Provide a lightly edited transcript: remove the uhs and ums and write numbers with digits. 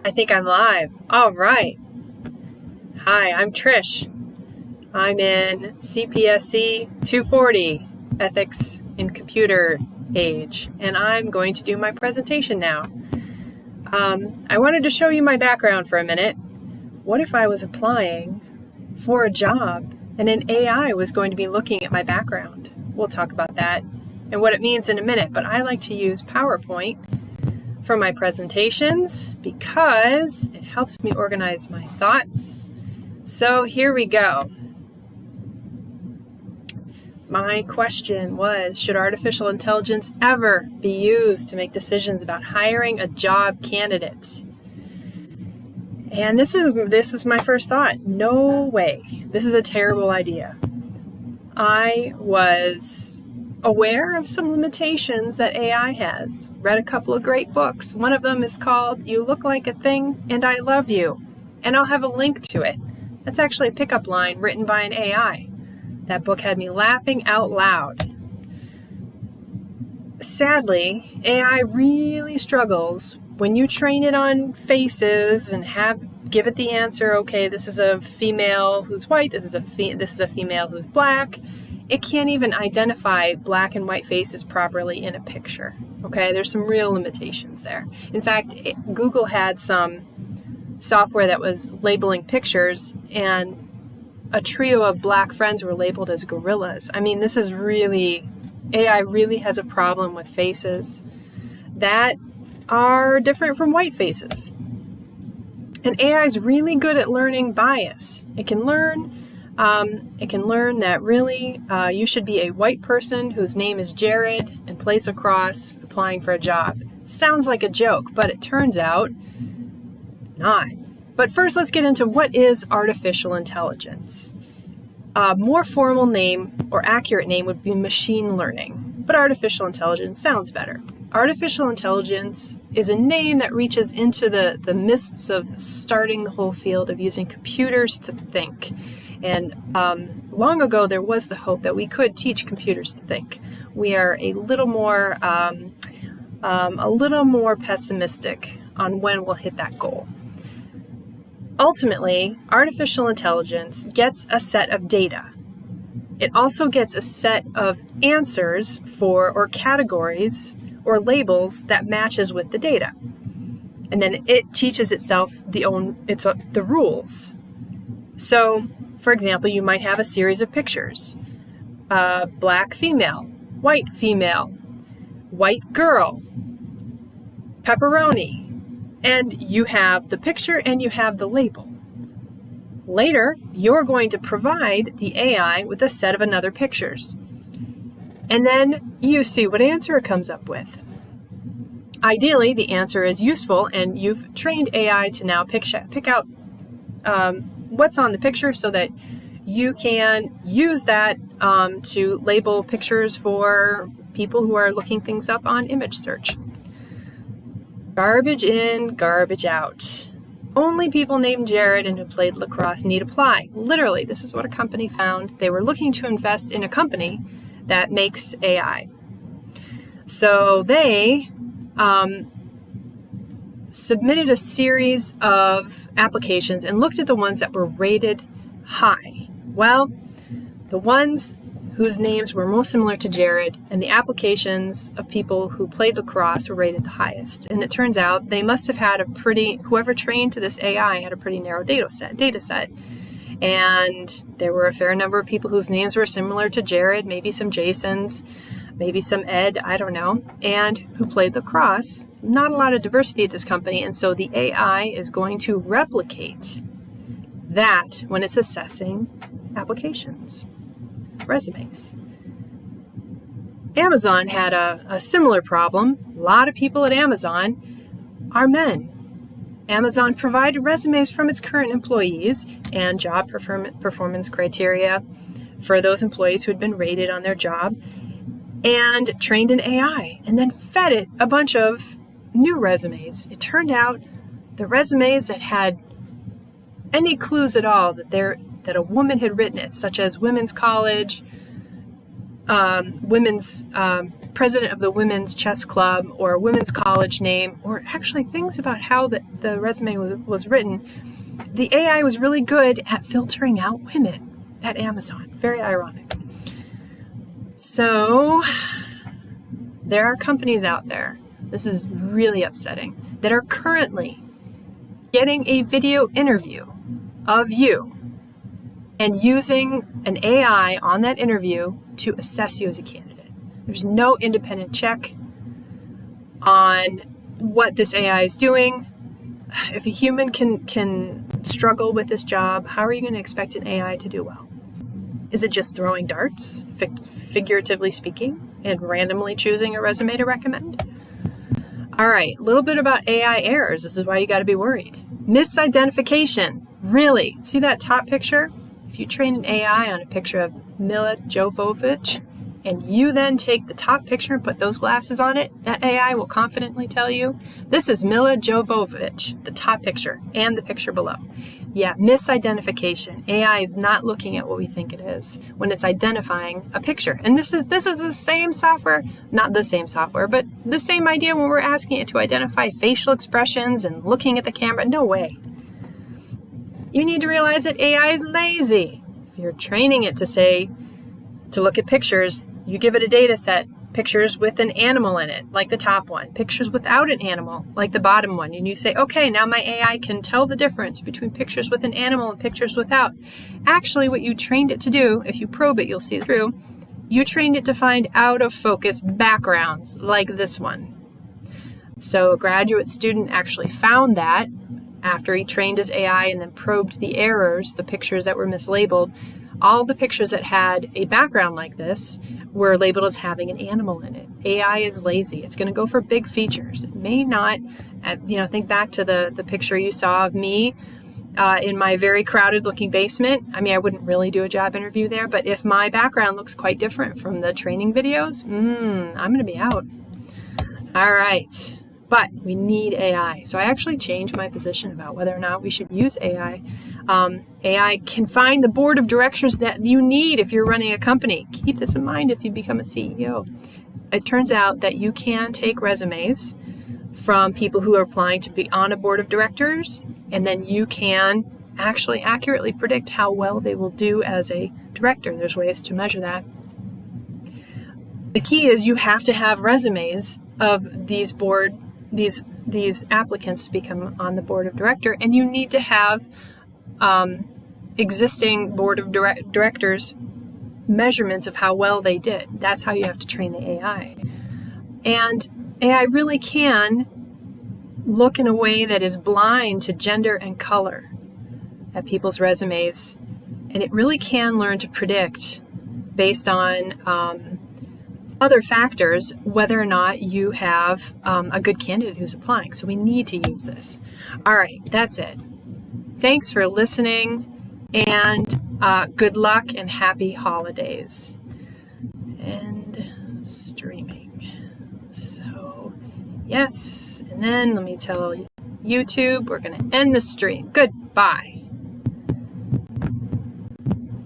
I think I'm live. All right. Hi, I'm Trish. I'm in CPSC 240, Ethics in Computer Age, and I'm going to do my presentation now. I wanted to show you my background for a minute. What if I was applying for a job and an AI was going to be looking at my background? We'll talk about that and what it means in a minute, but I like to use PowerPoint for my presentations because it helps me organize my thoughts. So here we go. My question was, should artificial intelligence ever be used to make decisions about hiring a job candidate? And this is my first thought. No way. This is a terrible idea. I was aware of some limitations that AI has. Read a couple of great books. One of them is called You Look Like a Thing and I Love You. And I'll have a link to it. That's actually a pickup line written by an AI. That book had me laughing out loud. Sadly, AI really struggles when you train it on faces and give it the answer, okay, this is a female who's white, this is a female who's black. It can't even identify black and white faces properly in a picture. Okay, there's some real limitations there. In fact, Google had some software that was labeling pictures, and a trio of black friends were labeled as gorillas. I mean, AI really has a problem with faces that are different from white faces. And AI is really good at learning bias. It can learn that really you should be a white person whose name is Jared and place across applying for a job. Sounds like a joke, but it turns out it's not. But first, let's get into what is artificial intelligence. A more formal name or accurate name would be machine learning, but artificial intelligence sounds better. Artificial intelligence is a name that reaches into the mists of starting the whole field of using computers to think. And long ago, there was the hope that we could teach computers to think. We are a little more pessimistic on when we'll hit that goal. Ultimately, artificial intelligence gets a set of data. It also gets a set of answers or categories or labels that matches with the data. And then it teaches itself the rules. So, for example, you might have a series of pictures. Black female, white girl, pepperoni. And you have the picture and you have the label. Later, you're going to provide the AI with a set of another pictures. And then you see what answer it comes up with. Ideally, the answer is useful, and you've trained AI to now pick out what's on the picture so that you can use that to label pictures for people who are looking things up on image search. Garbage in, garbage out. Only people named Jared and who played lacrosse need apply. Literally, this is what a company found. They were looking to invest in a company that makes AI. So they submitted a series of applications and looked at the ones that were rated high. Well, the ones whose names were most similar to Jared and the applications of people who played lacrosse were rated the highest. And it turns out they must have had whoever trained to this AI had a pretty narrow data set. And there were a fair number of people whose names were similar to Jared, maybe some Jasons, maybe some Ed, I don't know, and who played lacrosse. Not a lot of diversity at this company, and so the AI is going to replicate that when it's assessing applications, resumes. Amazon had a similar problem. A lot of people at Amazon are men. Amazon provided resumes from its current employees and job performance criteria for those employees who had been rated on their job, and trained an AI, and then fed it a bunch of new resumes. It turned out the resumes that had any clues at all that a woman had written it, such as women's college, women's president of the women's chess club or women's college name, or actually things about how the resume was written, the AI was really good at filtering out women at Amazon. Very ironic. So there are companies out there, this is really upsetting, that are currently getting a video interview of you and using an AI on that interview to assess you as a candidate. There's no independent check on what this AI is doing. If a human can struggle with this job, how are you going to expect an AI to do well? Is it just throwing darts, figuratively speaking, and randomly choosing a resume to recommend? All right, a little bit about AI errors. This is why you got to be worried. Misidentification. Really? See that top picture? If you train an AI on a picture of Mila Jovovich, and you then take the top picture and put those glasses on it, that AI will confidently tell you, this is Mila Jovovich, the top picture, and the picture below. Yeah, misidentification. AI is not looking at what we think it is when it's identifying a picture. And this is the same software, not the same software, but the same idea when we're asking it to identify facial expressions and looking at the camera. No way. You need to realize that AI is lazy. If you're training it to look at pictures, you give it a data set, pictures with an animal in it, like the top one, pictures without an animal, like the bottom one, and you say, okay, now my AI can tell the difference between pictures with an animal and pictures without. Actually, what you trained it to do, if you probe it, you'll see it through, you trained it to find out of focus backgrounds like this one. So a graduate student actually found that after he trained his AI and then probed the errors, the pictures that were mislabeled. All the pictures that had a background like this were labeled as having an animal in it. AI is lazy. It's going to go for big features. It may not, think back to the picture you saw of me in my very crowded looking basement. I mean, I wouldn't really do a job interview there, but if my background looks quite different from the training videos, I'm going to be out. All right. But we need AI. So I actually changed my position about whether or not we should use AI. AI can find the board of directors that you need if you're running a company. Keep this in mind if you become a CEO. It turns out that you can take resumes from people who are applying to be on a board of directors, and then you can actually accurately predict how well they will do as a director. There's ways to measure that. The key is you have to have resumes of these applicants to become on the board of director, and you need to have existing board of directors measurements of how well they did. That's how you have to train the AI. And AI really can look in a way that is blind to gender and color at people's resumes, and it really can learn to predict based on other factors whether or not you have a good candidate who's applying. So we need to use this. All right, that's it. Thanks for listening, and good luck and happy holidays. And streaming. So, yes, and then let me tell YouTube we're going to end the stream. Goodbye.